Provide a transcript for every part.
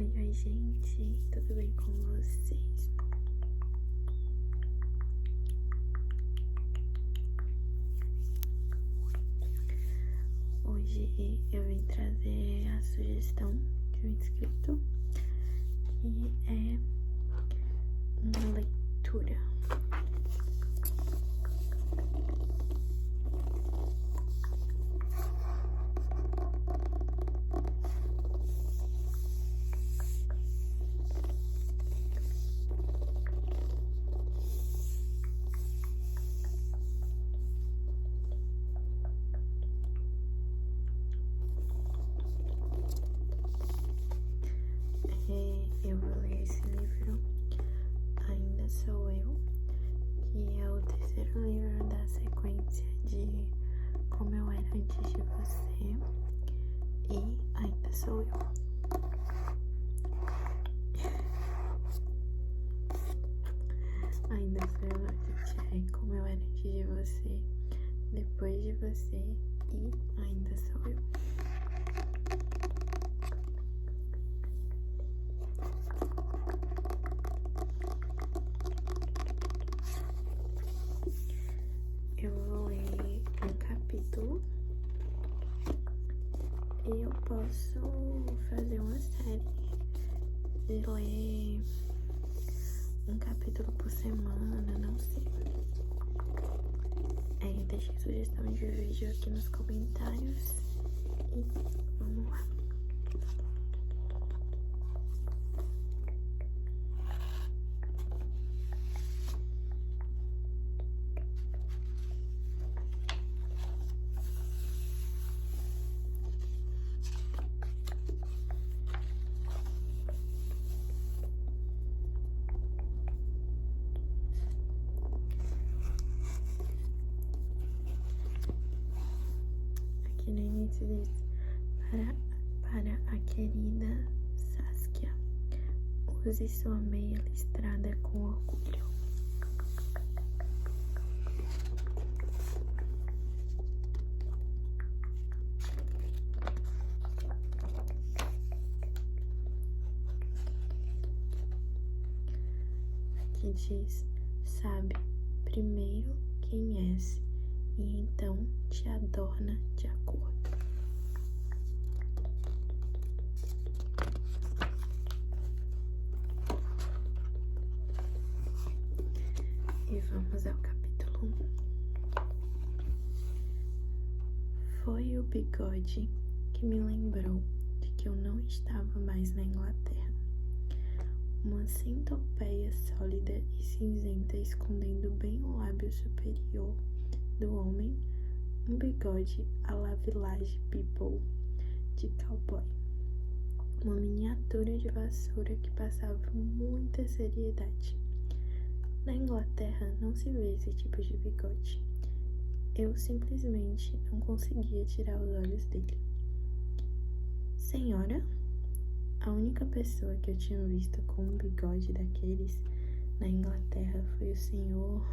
Oi, gente, tudo bem com vocês? Hoje eu vim trazer a sugestão de um inscrito, que é uma leitura. Eu vou ler esse livro, Ainda Sou Eu, que é o terceiro livro da sequência de Como Eu Era Antes de Você e Ainda Sou Eu. Ainda sou eu, gente, é Como Eu Era Antes de Você, Depois de Você e Ainda Sou Eu. Eu vou ler um capítulo e eu posso fazer uma série de ler um capítulo por semana, não sei. Deixe sugestão de vídeo aqui nos comentários e vamos lá. Aqui no início diz: para a querida Saskia, use sua meia listrada com orgulho. Aqui diz: sabe primeiro quem és e então te adorna de acordo. E vamos ao capítulo 1. Foi o bigode que me lembrou de que eu não estava mais na Inglaterra. Uma centopeia sólida e cinzenta escondendo bem o lábio superior do homem, um bigode à la Village People de cowboy. Uma miniatura de vassoura que passava muita seriedade. Na Inglaterra não se vê esse tipo de bigode. Eu simplesmente não conseguia tirar os olhos dele. Senhora? A única pessoa que eu tinha visto com um bigode daqueles na Inglaterra foi o senhor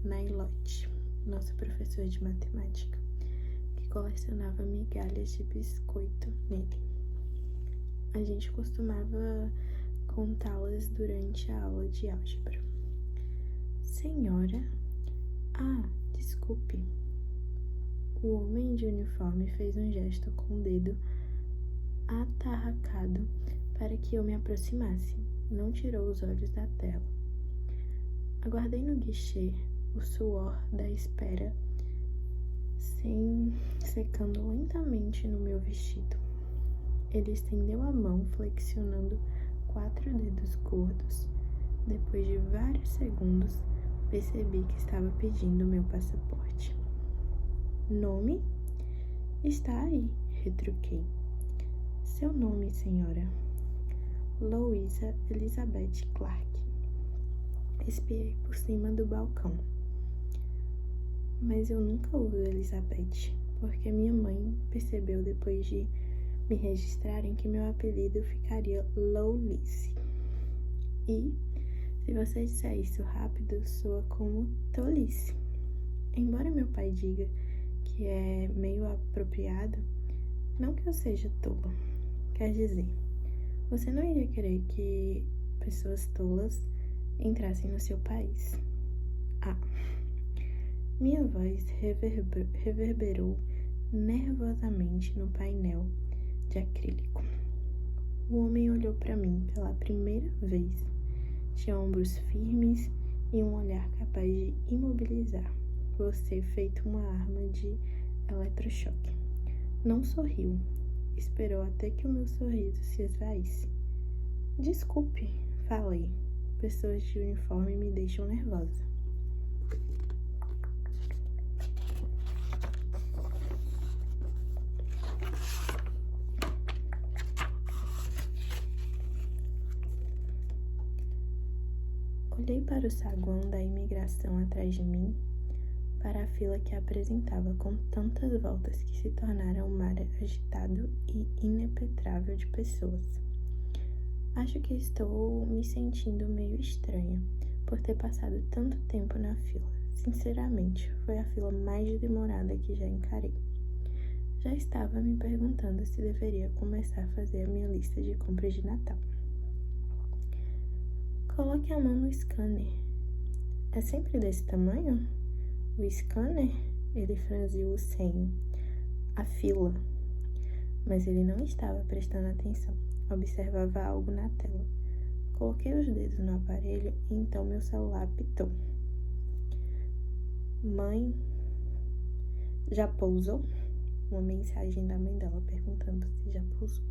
Nailot, nosso professor de matemática, que colecionava migalhas de biscoito nele. A gente costumava contá-las durante a aula de álgebra. Senhora? Ah, desculpe. O homem de uniforme fez um gesto com o dedo atarracado para que eu me aproximasse. Não tirou os olhos da tela. Aguardei no guichê, o suor da espera secando lentamente no meu vestido. Ele estendeu a mão, flexionando 4 dedos gordos. Depois de vários segundos, percebi que estava pedindo meu passaporte. Nome? Está aí, retruquei. Seu nome, senhora? Louisa Elizabeth Clark. Espiei por cima do balcão. Mas eu nunca uso Elizabeth, porque minha mãe percebeu depois de me registrarem que meu apelido ficaria Louise. E, se você disser isso rápido, soa como tolice. Embora meu pai diga que é meio apropriado, não que eu seja tola. Quer dizer, Você não iria querer que pessoas tolas entrassem no seu país. Ah, minha voz reverberou nervosamente no painel de acrílico. O homem olhou para mim pela primeira vez. Tinha ombros firmes e um olhar capaz de imobilizar você feito uma arma de eletrochoque. Não sorriu. Esperou até que o meu sorriso se esvaísse. Desculpe, falei. Pessoas de uniforme me deixam nervosa. Olhei para o saguão da imigração atrás de mim, para a fila que apresentava com tantas voltas que se tornara um mar agitado e inepetrável de pessoas. Acho que estou me sentindo meio estranha por ter passado tanto tempo na fila. Sinceramente, foi a fila mais demorada que já encarei. Já estava me perguntando se deveria começar a fazer a minha lista de compras de Natal. Coloque a mão no scanner. É sempre desse tamanho? O scanner? Ele franziu o senho. A fila. Mas ele não estava prestando atenção. Observava algo na tela. Coloquei os dedos no aparelho e então meu celular apitou. Mãe, já pousou? Uma mensagem da mãe dela perguntando se já pousou.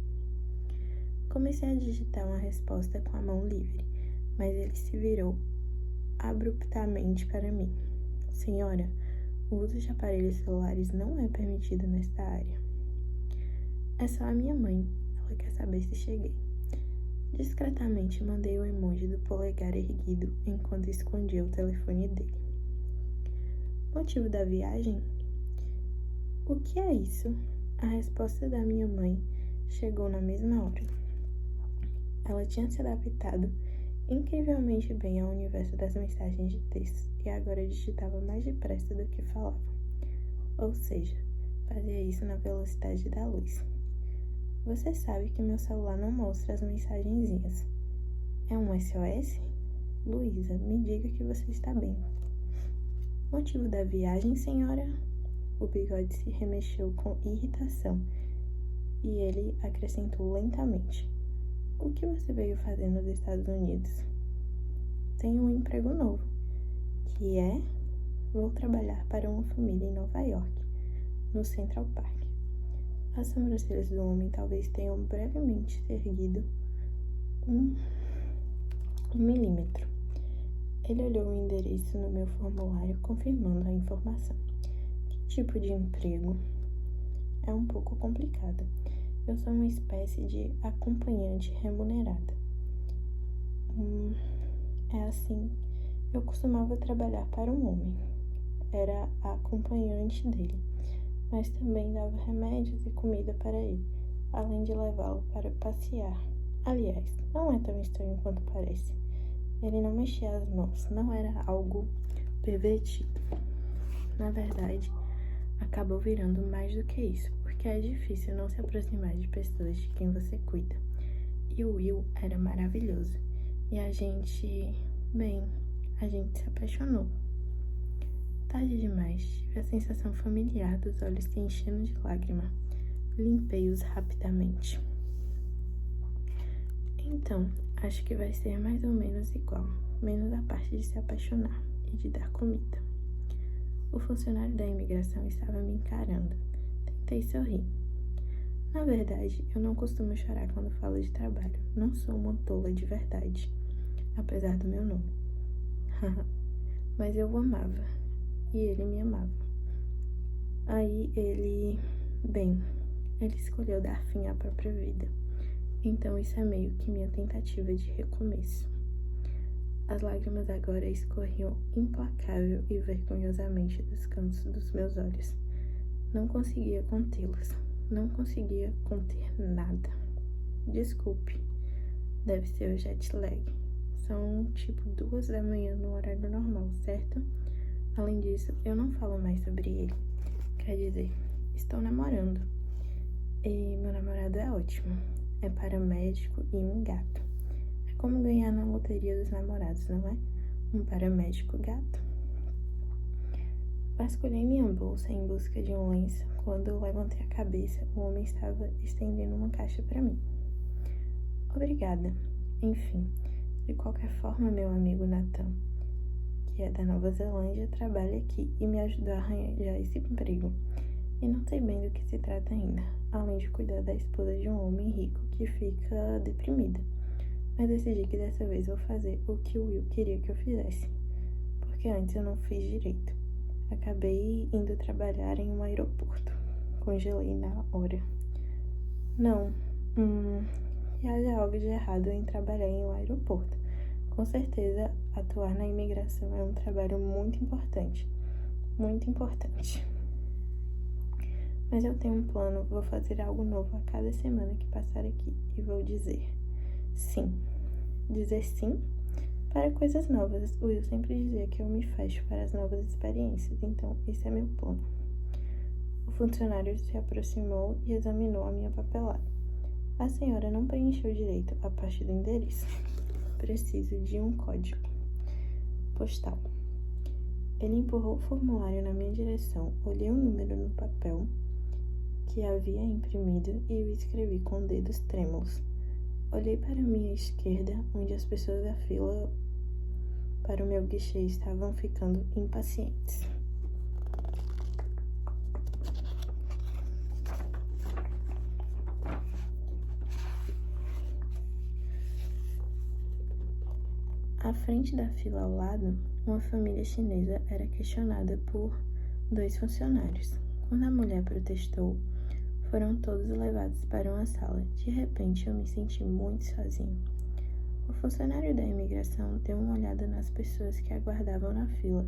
Comecei a digitar uma resposta com a mão livre, mas ele se virou abruptamente para mim. Senhora, o uso de aparelhos celulares não é permitido nesta área. É só a minha mãe. Ela quer saber se cheguei. Discretamente mandei o emoji do polegar erguido enquanto escondia o telefone dele. Motivo da viagem? O que é isso? A resposta da minha mãe chegou na mesma hora. Ela tinha se adaptado incrivelmente bem ao universo das mensagens de texto e agora digitava mais depressa do que falava. Ou seja, fazia isso na velocidade da luz. Você sabe que meu celular não mostra as mensagenzinhas. É um SOS? Luísa, me diga que você está bem. Motivo da viagem, senhora? O bigode se remexeu com irritação e ele acrescentou lentamente. O que você veio fazer nos Estados Unidos? Tenho um emprego novo, que é... Vou trabalhar para uma família em Nova York, no Central Park. As sobrancelhas do homem talvez tenham brevemente se erguido 1 milímetro. Ele olhou o endereço no meu formulário, confirmando a informação. Que tipo de emprego? É um pouco complicado. Eu sou uma espécie de acompanhante remunerada. É assim, eu costumava trabalhar para um homem. Era a acompanhante dele, mas também dava remédios e comida para ele, além de levá-lo para passear. Aliás, não é tão estranho quanto parece. Ele não mexia as mãos, não era algo pervertido. Na verdade, acabou virando mais do que isso, porque é difícil não se aproximar de pessoas de quem você cuida. E o Will era maravilhoso. E a gente se apaixonou. Tarde demais, tive a sensação familiar dos olhos se enchendo de lágrima. Limpei-os rapidamente. Então, acho que vai ser mais ou menos igual, menos a parte de se apaixonar e de dar comida. O funcionário da imigração estava me encarando. Tentei sorrir. Na verdade, eu não costumo chorar quando falo de trabalho. Não sou uma tola de verdade, apesar do meu nome. Mas eu o amava, e ele me amava. Aí ele escolheu dar fim à própria vida. Então isso é meio que minha tentativa de recomeço. As lágrimas agora escorriam implacável e vergonhosamente dos cantos dos meus olhos. Não conseguia contê-las. Não conseguia conter nada. Desculpe. Deve ser o jet lag. São tipo 2 da manhã no horário normal, certo? Além disso, eu não falo mais sobre ele. Quer dizer, estou namorando. E meu namorado é ótimo. é paramédico e um gato. É como ganhar na loteria dos namorados, não é? Um paramédico gato. Vasculhei minha bolsa em busca de um lenço. Quando eu levantei a cabeça, o homem estava estendendo uma caixa para mim. Obrigada. Enfim, de qualquer forma, meu amigo Nathan, que é da Nova Zelândia, trabalha aqui e me ajudou a arranjar esse emprego. E não sei bem do que se trata ainda, além de cuidar da esposa de um homem rico que fica deprimida. Mas decidi que dessa vez vou fazer o que o Will queria que eu fizesse, porque antes eu não fiz direito. Acabei indo trabalhar em um aeroporto. Congelei na hora. Não, e haja algo de errado em trabalhar em um aeroporto. Com certeza, atuar na imigração é um trabalho muito importante. Muito importante. Mas eu tenho um plano, vou fazer algo novo a cada semana que passar aqui. E vou dizer sim. Dizer sim para coisas novas. O Will sempre dizia que eu me fecho para as novas experiências, então esse é meu plano. O funcionário se aproximou e examinou a minha papelada. A senhora não preencheu direito a parte do endereço. Preciso de um código postal. Ele empurrou o formulário na minha direção, olhei o número no papel que havia imprimido e o escrevi com dedos trêmulos. Olhei para minha esquerda, onde as pessoas da fila para o meu guichê estavam ficando impacientes. À frente da fila ao lado, uma família chinesa era questionada por 2 funcionários. Quando a mulher protestou, foram todos levados para uma sala. De repente, eu me senti muito sozinho. O funcionário da imigração deu uma olhada nas pessoas que aguardavam na fila.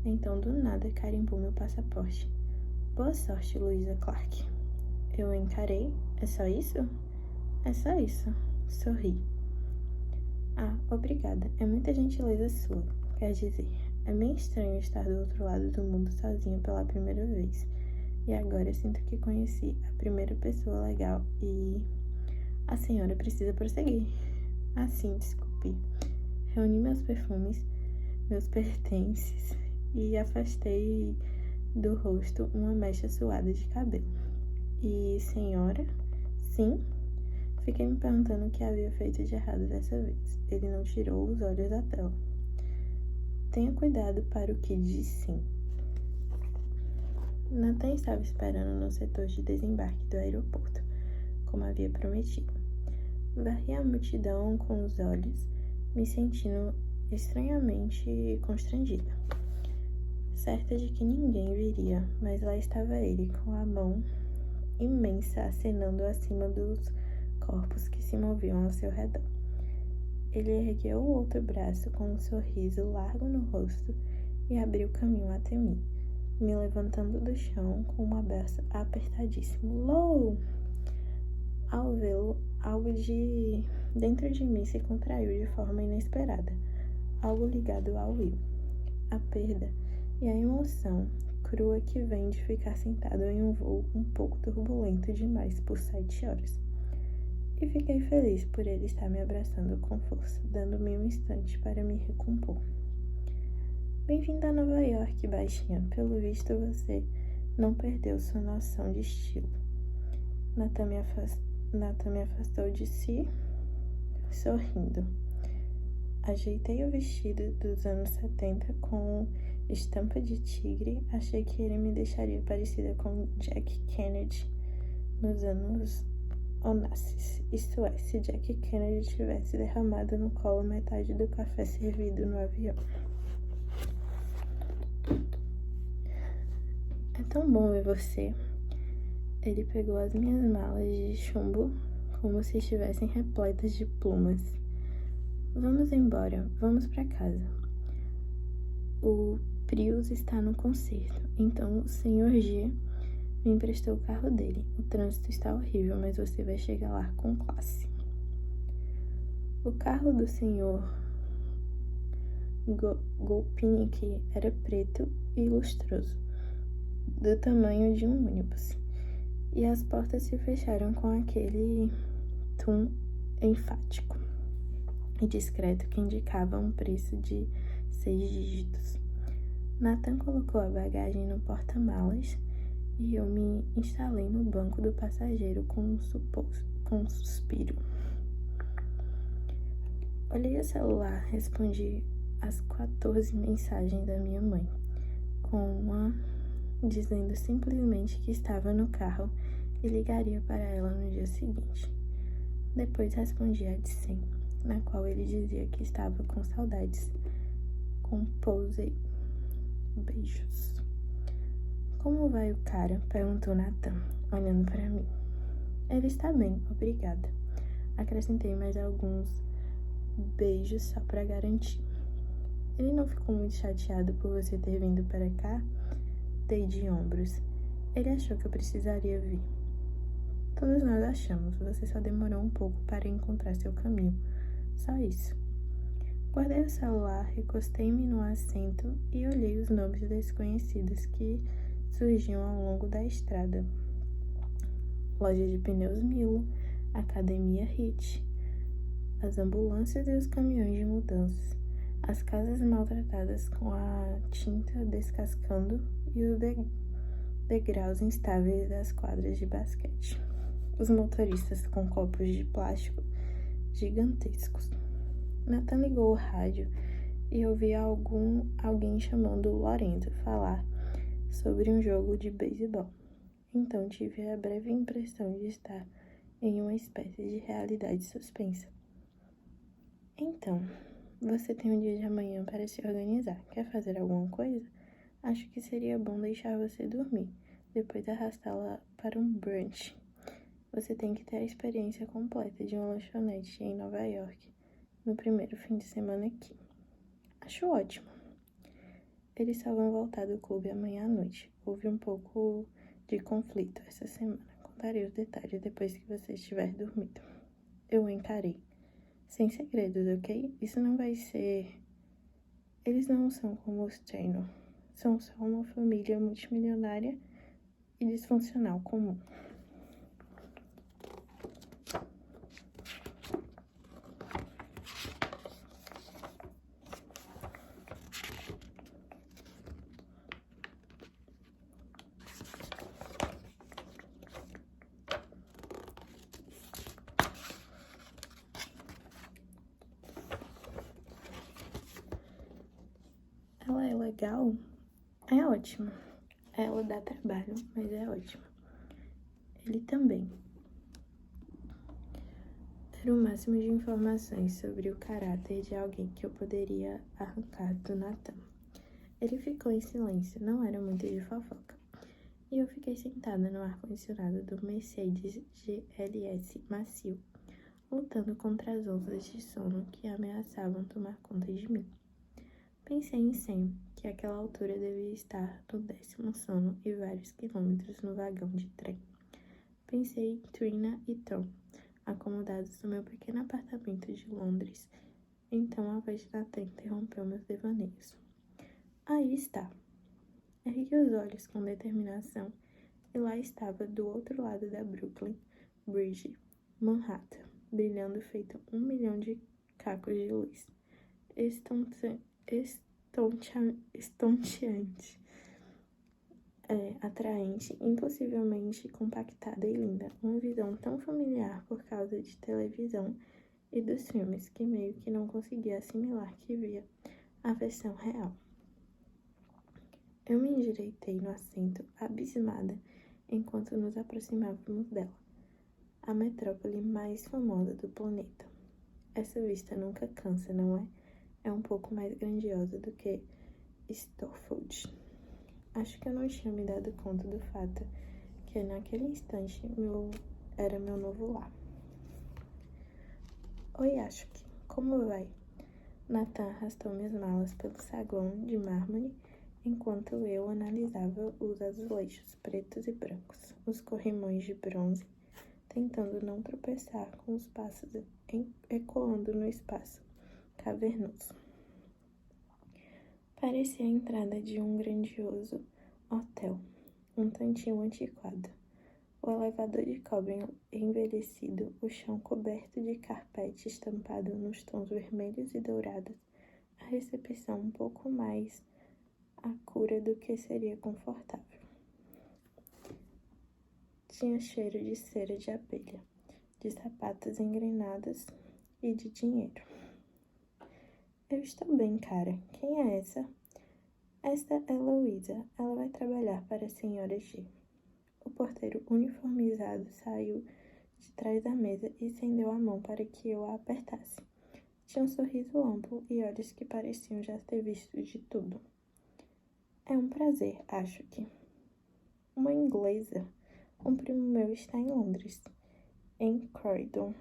Então, do nada, carimbou meu passaporte. Boa sorte, Louisa Clark. Eu encarei. É só isso? É só isso. Sorri. Ah, obrigada. É muita gentileza sua. Quer dizer, é meio estranho estar do outro lado do mundo sozinho pela primeira vez. E agora sinto que conheci a primeira pessoa legal e... A senhora precisa prosseguir. Ah, sim, desculpe. Reuni meus perfumes, meus pertences e afastei do rosto uma mecha suada de cabelo. E, senhora? Sim? Fiquei me perguntando o que havia feito de errado dessa vez. Ele não tirou os olhos da tela. Tenha cuidado para o que diz sim. Nathan estava esperando no setor de desembarque do aeroporto, como havia prometido. Varri a multidão com os olhos, me sentindo estranhamente constrangida. Certa de que ninguém viria, mas lá estava ele, com a mão imensa acenando acima dos corpos que se moviam ao seu redor. Ele ergueu o outro braço com um sorriso largo no rosto e abriu caminho até mim, me levantando do chão com um abraço apertadíssimo. Lou! Ao vê-lo, algo de dentro de mim se contraiu de forma inesperada, algo ligado ao Will. A perda e a emoção crua que vem de ficar sentado em um voo um pouco turbulento demais por 7 horas. E fiquei feliz por ele estar me abraçando com força, dando-me um instante para me recompor. Bem-vindo a Nova York, baixinha. Pelo visto, você não perdeu sua noção de estilo. Nathan me afastou de si, sorrindo. Ajeitei o vestido dos anos 70 com estampa de tigre. Achei que ele me deixaria parecida com Jack Kennedy nos anos Onassis. Isto é, se Jack Kennedy tivesse derramado no colo metade do café servido no avião. É tão bom ver você. Ele pegou as minhas malas de chumbo como se estivessem repletas de plumas. Vamos embora, vamos para casa. O Prius está no concerto, então o Sr. G me emprestou o carro dele. O trânsito está horrível, mas você vai chegar lá com classe. O carro do Sr. Golpinick era preto e lustroso, do tamanho de um ônibus, e as portas se fecharam com aquele tum enfático e discreto que indicava um preço de 6 dígitos. Nathan colocou a bagagem no porta-malas e eu me instalei no banco do passageiro com um suspiro. Olhei o celular, respondi às 14 mensagens da minha mãe, com uma dizendo simplesmente que estava no carro e ligaria para ela no dia seguinte. Depois respondi a de 100, na qual ele dizia que estava com saudades. Composei. Beijos. Como vai o cara? Perguntou Nathan, olhando para mim. Ele está bem, obrigada. Acrescentei mais alguns beijos só para garantir. Ele não ficou muito chateado por você ter vindo para cá? Dei de ombros. Ele achou que eu precisaria vir. Todos nós achamos, você só demorou um pouco para encontrar seu caminho. Só isso. Guardei o celular, recostei-me no assento e olhei os nomes desconhecidos que surgiam ao longo da estrada. Loja de pneus Milo, Academia Hit, as ambulâncias e os caminhões de mudanças, as casas maltratadas com a tinta descascando e os degraus instáveis das quadras de basquete, os motoristas com copos de plástico gigantescos. Nathan ligou o rádio e ouvi alguém chamando Lorenzo falar sobre um jogo de beisebol. Então tive a breve impressão de estar em uma espécie de realidade suspensa. Então, você tem um dia de amanhã para se organizar. Quer fazer alguma coisa? Acho que seria bom deixar você dormir, depois arrastá-la para um brunch. Você tem que ter a experiência completa de uma lanchonete em Nova York, no primeiro fim de semana aqui. Acho ótimo. Eles só vão voltar do clube amanhã à noite. Houve um pouco de conflito essa semana. Contarei os detalhes depois que você estiver dormindo. Eu o encarei. Sem segredos, ok? Isso não vai ser... Eles não são como os Taylor. São só uma família multimilionária e disfuncional comum. Ela é legal? É ótima. Ela dá trabalho, mas é ótima. Ele também. Ter o máximo de informações sobre o caráter de alguém que eu poderia arrancar do Nathan. Ele ficou em silêncio, não era muito de fofoca. E eu fiquei sentada no ar-condicionado do Mercedes GLS macio, lutando contra as ondas de sono que ameaçavam tomar conta de mim. Pensei em Sam, que àquela altura devia estar no 10º sono e vários quilômetros no vagão de trem. Pensei em Trina e Tom, acomodados no meu pequeno apartamento de Londres. Então a voz de Nathan interrompeu meus devaneios. Aí está. Ergui os olhos com determinação e lá estava do outro lado da Brooklyn Bridge, Manhattan, brilhando feito 1 milhão de cacos de luz. Estonteante, atraente, impossivelmente compactada e linda. Uma visão tão familiar por causa de televisão e dos filmes que meio que não conseguia assimilar que via a versão real. Eu me endireitei no assento, abismada, enquanto nos aproximávamos dela, a metrópole mais famosa do planeta. Essa vista nunca cansa, não é? É um pouco mais grandiosa do que Stortford. Acho que eu não tinha me dado conta do fato que naquele instante era meu novo lar. Oi, acho que. Como vai? Nathan arrastou minhas malas pelo saguão de mármore enquanto eu analisava os azulejos pretos e brancos, os corrimões de bronze, tentando não tropeçar com os passos ecoando no espaço cavernoso. Parecia a entrada de um grandioso hotel, um tantinho antiquado. O elevador de cobre envelhecido, o chão coberto de carpete estampado nos tons vermelhos e dourados, a recepção um pouco mais à cura do que seria confortável. Tinha cheiro de cera de abelha, de sapatos engrenados e de dinheiro. Eu estou bem, cara. Quem é essa? Esta é Louisa. Ela vai trabalhar para a senhora G. O porteiro uniformizado saiu de trás da mesa e estendeu a mão para que eu a apertasse. Tinha um sorriso amplo e olhos que pareciam já ter visto de tudo. É um prazer, acho que. Uma inglesa. Um primo meu está em Londres, em Croydon.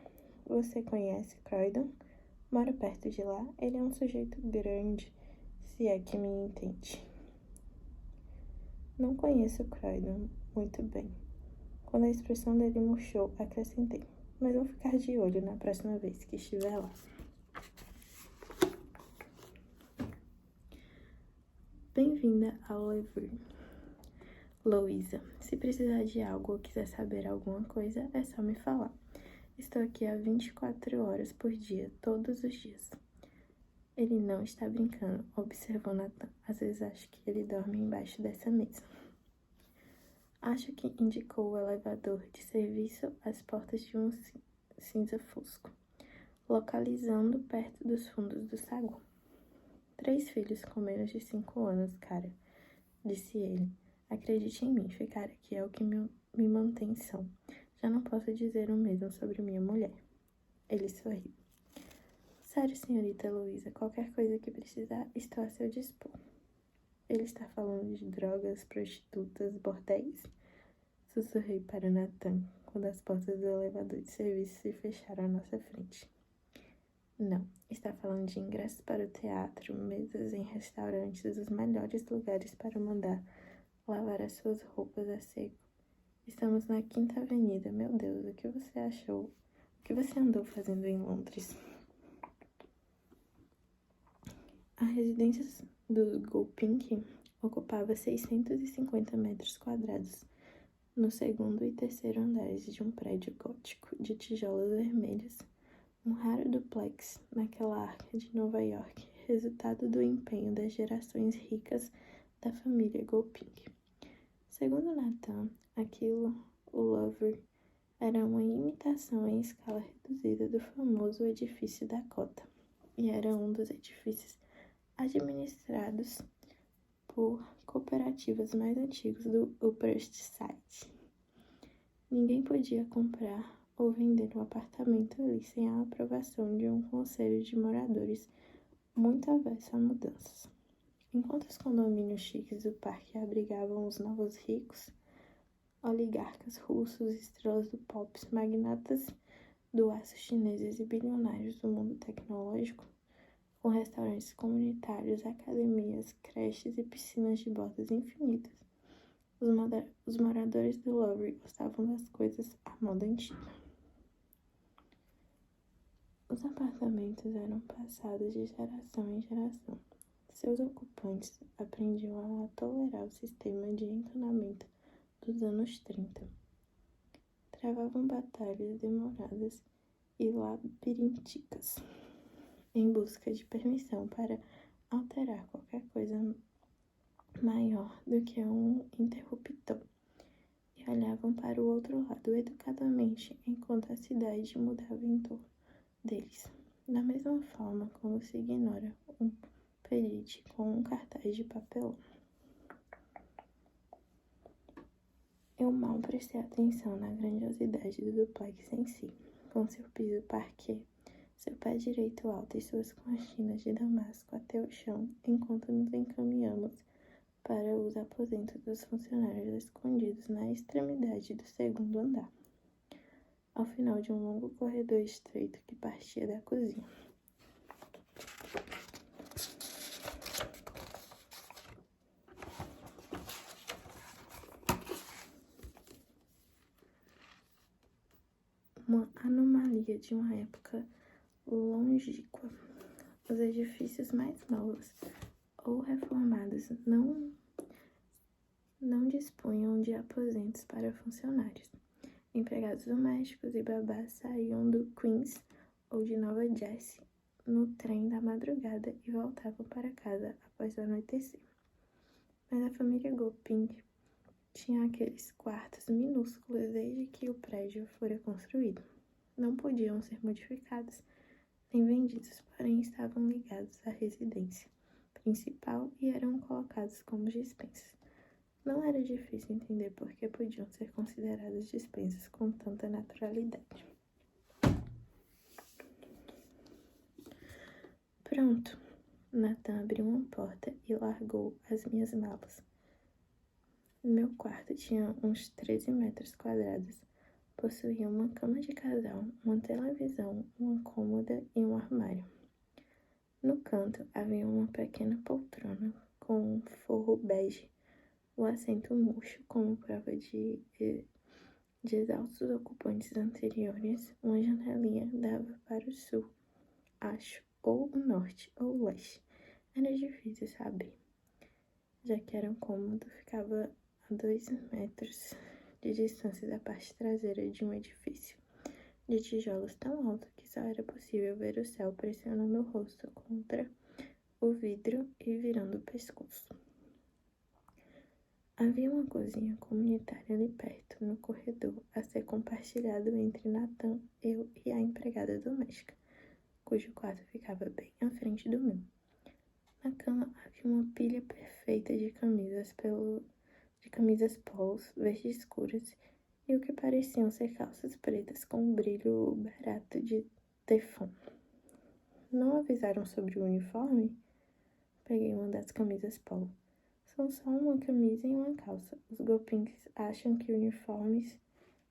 Você conhece Croydon? Mora perto de lá. Ele é um sujeito grande, se é que me entende. Não conheço Croydon muito bem. Quando a expressão dele murchou, acrescentei. Mas vou ficar de olho na próxima vez que estiver lá. Bem-vinda ao Louvre. Louisa, se precisar de algo ou quiser saber alguma coisa, é só me falar. Estou aqui há 24 horas por dia, todos os dias. Ele não está brincando, observou Nathan. Às vezes acho que ele dorme embaixo dessa mesa. Acho que indicou o elevador de serviço às portas de um cinza fosco, localizando perto dos fundos do saguão. 3 filhos com menos de 5 anos, cara, disse ele. Acredite em mim, ficar aqui é o que me mantém são. Já não posso dizer o mesmo sobre minha mulher. Ele sorriu. Sério, senhorita Louisa, qualquer coisa que precisar, estou a seu dispor. Ele está falando de drogas, prostitutas, bordéis? Sussurrei para Nathan, quando as portas do elevador de serviço se fecharam à nossa frente. Não, está falando de ingressos para o teatro, mesas em restaurantes, os melhores lugares para mandar lavar as suas roupas a seco. Estamos na 5ª Avenida. Meu Deus, o que você achou? O que você andou fazendo em Londres? A residência dos Gopink ocupava 650 metros quadrados, no 2º e 3º andares de um prédio gótico de tijolos vermelhos, um raro duplex naquela arca de Nova York, resultado do empenho das gerações ricas da família Gopink. Segundo Nathan, o Louvre, era uma imitação em escala reduzida do famoso edifício Dakota, e era um dos edifícios administrados por cooperativas mais antigos do Upper East Side. Ninguém podia comprar ou vender um apartamento ali sem a aprovação de um conselho de moradores muito avesso a mudanças. Enquanto os condomínios chiques do parque abrigavam os novos ricos, oligarcas russos, estrelas do pop, magnatas do aço chineses e bilionários do mundo tecnológico, com restaurantes comunitários, academias, creches e piscinas de bordas infinitas, os moradores do Louvre gostavam das coisas à moda antiga. Os apartamentos eram passados de geração em geração. Seus ocupantes aprendiam a tolerar o sistema de encanamento dos anos 30. Travavam batalhas demoradas e labirínticas em busca de permissão para alterar qualquer coisa maior do que um interruptor e olhavam para o outro lado educadamente enquanto a cidade mudava em torno deles. Da mesma forma como se ignora um pedite com um cartaz de papelão. Eu mal prestei atenção na grandiosidade do duplex em si, com seu piso parquet, seu pé direito alto e suas cortinas de damasco até o chão, enquanto nos encaminhamos para os aposentos dos funcionários escondidos na extremidade do 2º andar, ao final de um longo corredor estreito que partia da cozinha. Uma anomalia de uma época longínqua. Os edifícios mais novos ou reformados não dispunham de aposentos para funcionários. Empregados domésticos e babás saíam do Queens ou de Nova Jersey no trem da madrugada e voltavam para casa após o anoitecer. Mas a família Goping tinha aqueles quartos minúsculos desde que o prédio fora construído. Não podiam ser modificados nem vendidos, porém estavam ligados à residência principal e eram colocados como dispensas. Não era difícil entender por que podiam ser consideradas dispensas com tanta naturalidade. Pronto, Nathan abriu uma porta e largou as minhas malas. Meu quarto tinha uns 13 metros quadrados. Possuía uma cama de casal, uma televisão, uma cômoda e um armário. No canto havia uma pequena poltrona com um forro bege, o assento murcho como prova de exaustos ocupantes anteriores. Uma janelinha dava para o sul, acho, ou o norte, ou o leste. Era difícil saber, já que era um cômodo, ficava a 2 metros de distância da parte traseira de um edifício de tijolos tão alto que só era possível ver o céu pressionando o rosto contra o vidro e virando o pescoço. Havia uma cozinha comunitária ali perto, no corredor, a ser compartilhado entre Nathan, eu e a empregada doméstica, cujo quarto ficava bem à frente do meu. Na cama havia uma pilha perfeita de camisas polos, verdes escuras e o que pareciam ser calças pretas com um brilho barato de teflon. Não avisaram sobre o uniforme? Peguei uma das camisas polo. São só uma camisa e uma calça. Os Gopings acham que uniformes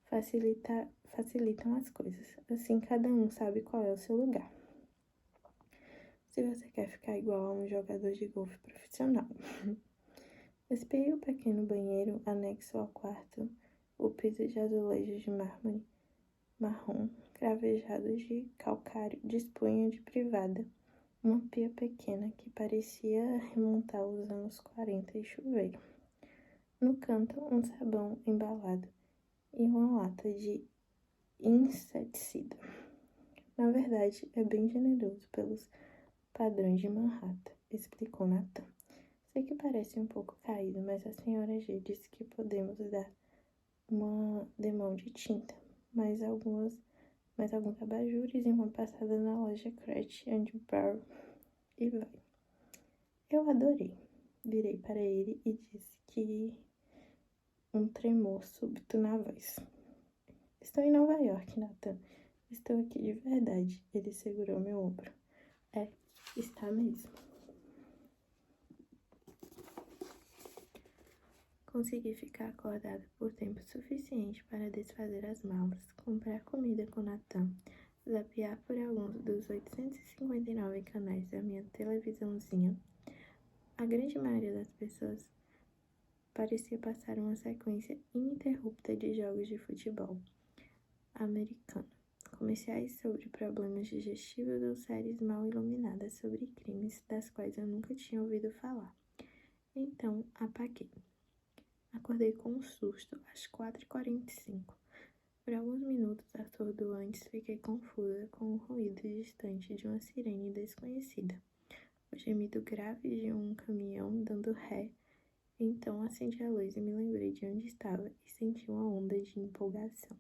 facilitam as coisas. Assim cada um sabe qual é o seu lugar. Se você quer ficar igual a um jogador de golfe profissional. Espiei o pequeno banheiro anexo ao quarto, o piso de azulejos de mármore marrom, cravejados de calcário, dispunha de privada, uma pia pequena que parecia remontar os anos 40 e chuveiro. No canto, um sabão embalado e uma lata de inseticida. Na verdade, é bem generoso pelos padrões de Manhattan, explicou Nathan. Sei que parece um pouco caído, mas a senhora G disse que podemos dar uma demão de tinta, mais alguns abajures e uma passada na loja Cratch & Barrel e vai. Eu adorei. Virei para ele e disse que um tremor súbito na voz. Estou em Nova York, Nathan. Estou aqui de verdade. Ele segurou meu ombro. Está mesmo. Consegui ficar acordado por tempo suficiente para desfazer as malas, comprar comida com Nathan, zapear por alguns dos 859 canais da minha televisãozinha. A grande maioria das pessoas parecia passar uma sequência ininterrupta de jogos de futebol americano, comerciais sobre problemas digestivos ou séries mal iluminadas sobre crimes das quais eu nunca tinha ouvido falar. Então, apaguei. Acordei com um susto às 4h45. Por alguns minutos atordoantes, fiquei confusa com o ruído distante de uma sirene desconhecida, o gemido grave de um caminhão dando ré. Então acendi a luz e me lembrei de onde estava e senti uma onda de empolgação.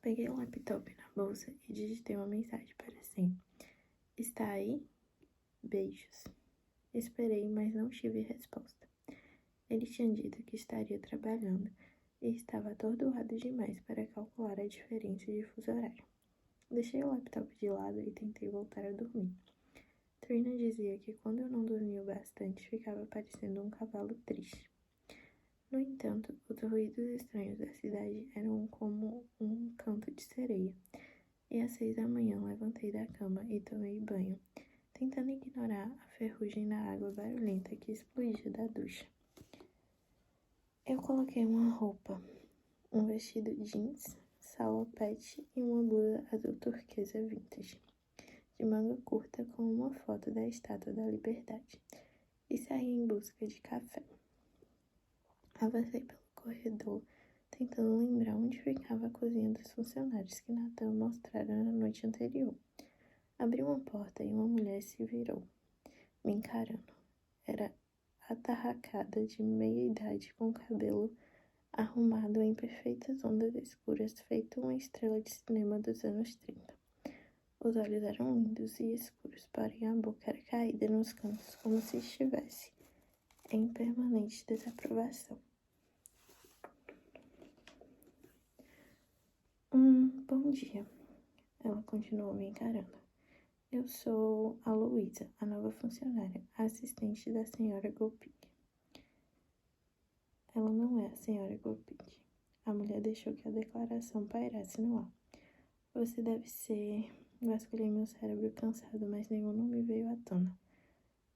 Peguei o laptop na bolsa e digitei uma mensagem para Sam. Está aí? Beijos. Esperei, mas não tive resposta. Ele tinha dito que estaria trabalhando e estava atordoado demais para calcular a diferença de fuso horário. Deixei o laptop de lado e tentei voltar a dormir. Trina dizia que quando eu não dormia bastante, ficava parecendo um cavalo triste. No entanto, os ruídos estranhos da cidade eram como um canto de sereia. E às 6 da manhã levantei da cama e tomei banho, tentando ignorar a ferrugem na água barulhenta que explodia da ducha. Eu coloquei uma roupa, um vestido jeans, salopete e uma blusa azul turquesa vintage, de manga curta com uma foto da Estátua da Liberdade, e saí em busca de café. Avancei pelo corredor, tentando lembrar onde ficava a cozinha dos funcionários que Nathan mostrara na noite anterior. Abriu uma porta e uma mulher se virou, me encarando. Era atarracada de meia-idade, com o cabelo arrumado em perfeitas ondas escuras, feito uma estrela de cinema dos anos 30. Os olhos eram lindos e escuros, porém a boca era caída nos cantos, como se estivesse em permanente desaprovação. Bom dia, ela continuou me encarando. Eu sou a Luísa, a nova funcionária, a assistente da senhora Golpig. Ela não é a senhora Golpig. A mulher deixou que a declaração pairasse no ar. Você deve ser... Vasculhei meu cérebro cansado, mas nenhum nome veio à tona.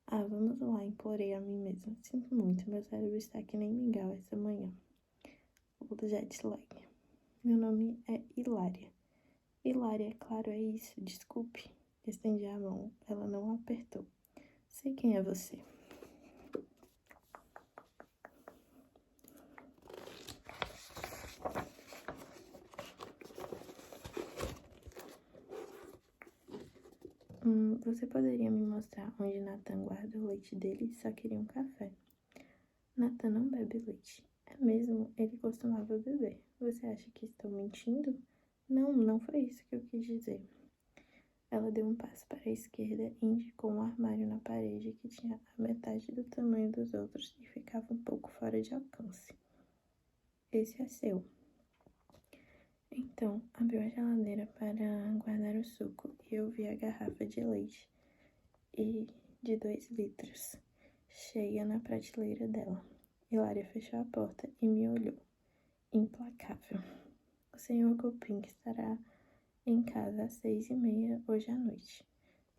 Vamos lá, implorei a mim mesma. Sinto muito, meu cérebro está que nem mingau essa manhã. O jet lag. Meu nome é Hilária. Hilária, claro, é isso, desculpe. Estendi a mão, ela não a apertou. Sei quem é você. Você poderia me mostrar onde Nathan guarda o leite dele? Só queria um café. Nathan não bebe leite. É mesmo? Ele costumava beber. Você acha que estou mentindo? Não foi isso que eu quis dizer. Ela deu um passo para a esquerda e indicou um armário na parede que tinha a metade do tamanho dos outros e ficava um pouco fora de alcance. Esse é seu. Então, abriu a geladeira para guardar o suco e eu vi a garrafa de leite de 2 litros, cheia na prateleira dela. Hilária fechou a porta e me olhou, implacável. O senhor Golpig estará em casa às 6h30 hoje à noite.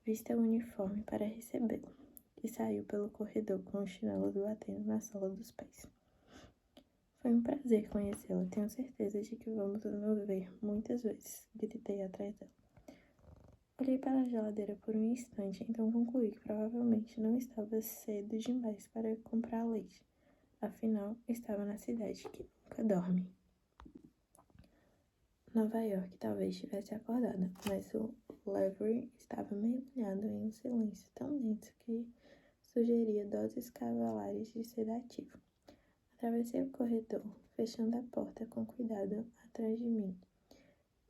Vista o uniforme para recebê-lo. E saiu pelo corredor com os chinelos batendo na sola dos pés. Foi um prazer conhecê-la. Tenho certeza de que vamos nos ver muitas vezes, gritei atrás dela. Olhei para a geladeira por um instante, então concluí que provavelmente não estava cedo demais para comprar leite. Afinal, estava na cidade que nunca dorme. Nova York talvez estivesse acordada, mas o Lavery estava mergulhado em um silêncio tão denso que sugeria doses cavalares de sedativo. Atravessei o corredor, fechando a porta com cuidado atrás de mim,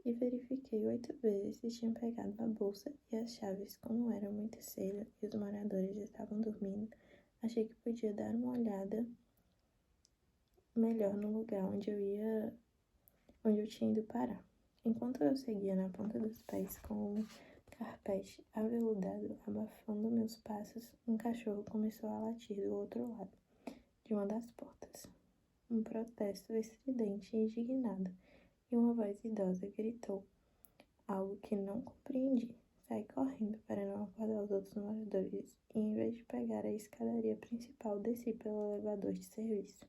e verifiquei 8 vezes se tinham pegado a bolsa e as chaves. Como era muito cedo e os moradores estavam dormindo, achei que podia dar uma olhada melhor no lugar onde eu tinha ido parar. Enquanto eu seguia na ponta dos pés com um carpete aveludado abafando meus passos, um cachorro começou a latir do outro lado de uma das portas. Um protesto estridente e indignado, e uma voz idosa gritou algo que não compreendi. Saí correndo para não acordar os outros moradores e, em vez de pegar a escadaria principal, desci pelo elevador de serviço.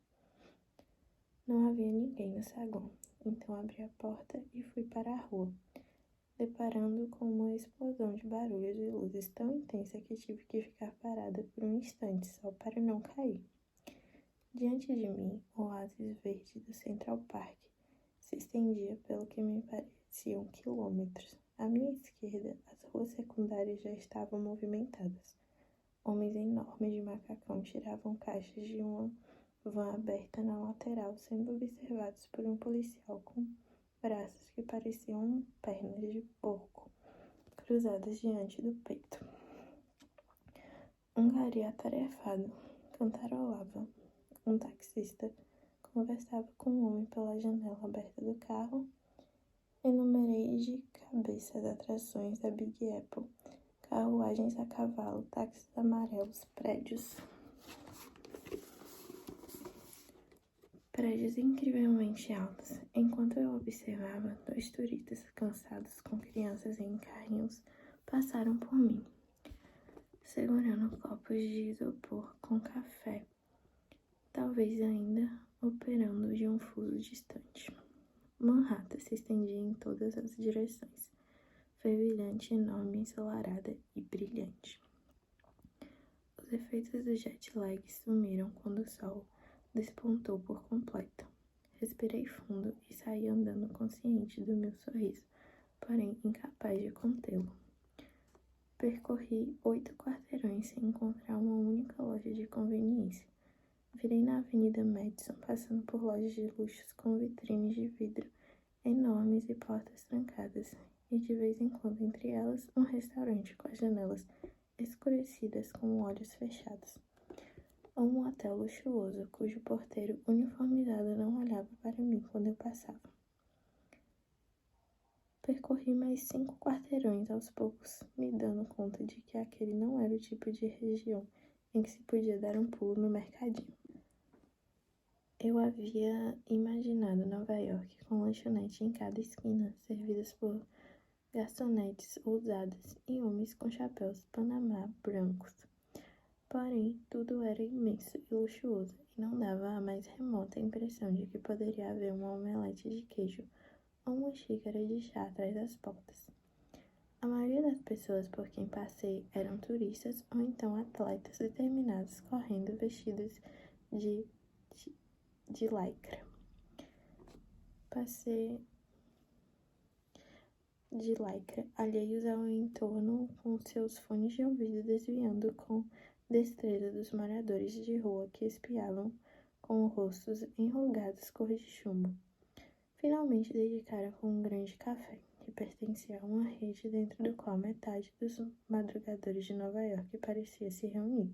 Não havia ninguém no saguão, então abri a porta e fui para a rua, deparando com uma explosão de barulhos e luzes tão intensa que tive que ficar parada por um instante só para não cair. Diante de mim, o oásis verde do Central Park se estendia pelo que me pareciam quilômetros. À minha esquerda, as ruas secundárias já estavam movimentadas. Homens enormes de macacão tiravam caixas de uma van aberta na lateral, sendo observados por um policial com braços que pareciam pernas de porco, cruzadas diante do peito. Um gari atarefado cantarolava. Um taxista conversava com um homem pela janela aberta do carro. Enumerei de cabeça as atrações da Big Apple: carruagens a cavalo, táxis amarelos, prédios incrivelmente altos. Enquanto eu observava, 2 turistas cansados com crianças em carrinhos passaram por mim, segurando copos de isopor com café, talvez ainda operando de um fuso distante. Manhattan se estendia em todas as direções, fervilhante, enorme, ensolarada e brilhante. Os efeitos do jet lag sumiram quando o sol despontou por completo. Respirei fundo e saí andando consciente do meu sorriso, porém incapaz de contê-lo. Percorri 8 quarteirões sem encontrar uma única loja de conveniência. Virei na Avenida Madison, passando por lojas de luxos com vitrines de vidro enormes e portas trancadas, e de vez em quando entre elas um restaurante com as janelas escurecidas com olhos fechados. Ou um hotel luxuoso cujo porteiro uniformizado não olhava para mim quando eu passava. Percorri mais 5 quarteirões aos poucos, me dando conta de que aquele não era o tipo de região em que se podia dar um pulo no mercadinho. Eu havia imaginado Nova York com lanchonete em cada esquina, servidas por garçonetes ousadas e homens com chapéus Panamá brancos. Porém, tudo era imenso e luxuoso, e não dava a mais remota impressão de que poderia haver uma omelete de queijo ou uma xícara de chá atrás das portas. A maioria das pessoas por quem passei eram turistas ou então atletas determinados correndo vestidos de lycra. Passei de lycra, alheios ao entorno com seus fones de ouvido desviando com destreza dos moradores de rua que espiavam com rostos enrugados cor de chumbo. Finalmente dedicaram com um grande café, que pertencia a uma rede dentro do qual metade dos madrugadores de Nova York parecia se reunir.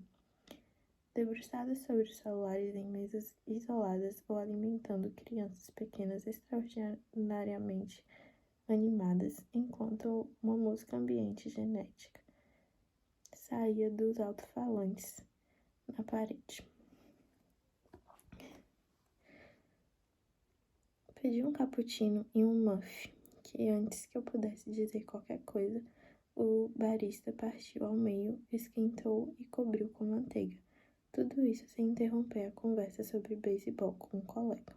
Debruçados sobre os celulares em mesas isoladas ou alimentando crianças pequenas extraordinariamente animadas, enquanto uma música ambiente genética saía dos alto-falantes na parede. Pedi um cappuccino e um muffin, que antes que eu pudesse dizer qualquer coisa, o barista partiu ao meio, esquentou e cobriu com manteiga. Tudo isso sem interromper a conversa sobre beisebol com um colega.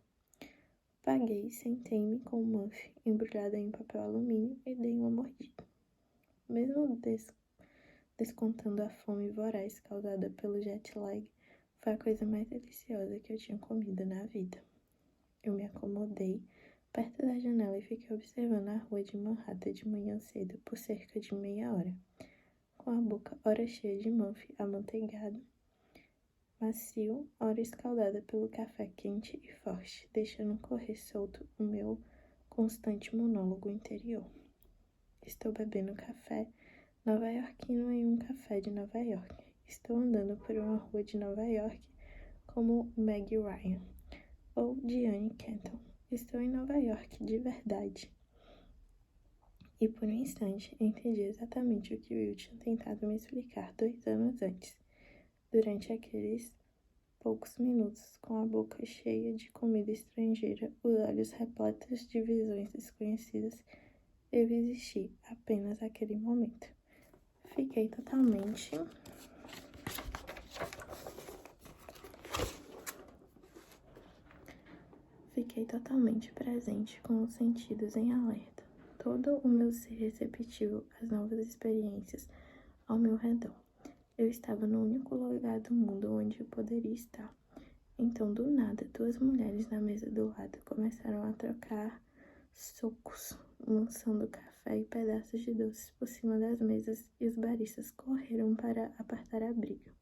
Paguei, sentei-me com o muffin embrulhado em papel alumínio e dei uma mordida. Mesmo descontando a fome voraz causada pelo jet lag, foi a coisa mais deliciosa que eu tinha comido na vida. Eu me acomodei perto da janela e fiquei observando a rua de Manhattan de manhã cedo por cerca de meia hora, com a boca ora cheia de muffin amanteigado, macio, ora escaldada pelo café quente e forte, deixando correr solto o meu constante monólogo interior. Estou bebendo café nova-iorquino em um café de Nova York. Estou andando por uma rua de Nova York como Meg Ryan ou Diane Kenton. Estou em Nova York de verdade. E por um instante entendi exatamente o que Will tinha tentado me explicar 2 anos antes. Durante aqueles poucos minutos, com a boca cheia de comida estrangeira, os olhos repletos de visões desconhecidas, eu existi apenas aquele momento. Fiquei totalmente presente, com os sentidos em alerta. Todo o meu ser receptivo às novas experiências ao meu redor. Eu estava no único lugar do mundo onde eu poderia estar. Então, do nada, 2 mulheres na mesa do lado começaram a trocar socos, lançando café e pedaços de doces por cima das mesas, e os baristas correram para apartar a briga.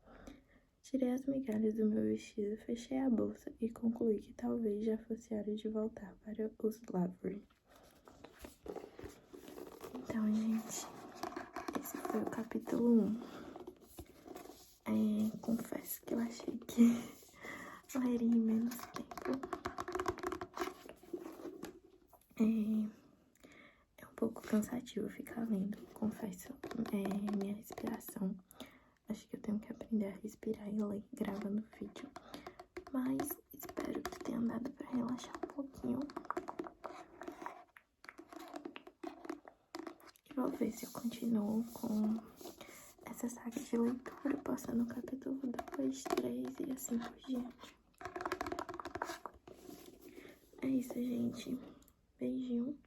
Tirei as migalhas do meu vestido, fechei a bolsa e concluí que talvez já fosse hora de voltar para os Lavery. Então, gente, esse foi o capítulo 1. Confesso que eu achei que leria em menos tempo. É um pouco cansativo ficar lendo, confesso. Minha respiração. Acho que eu tenho que aprender a respirar e ler gravando vídeo. Mas espero que tenha dado pra relaxar um pouquinho. E vou ver se eu continuo com essa saga de leitura, passando o capítulo 2, 3 e assim por diante. É isso, gente. Beijinho.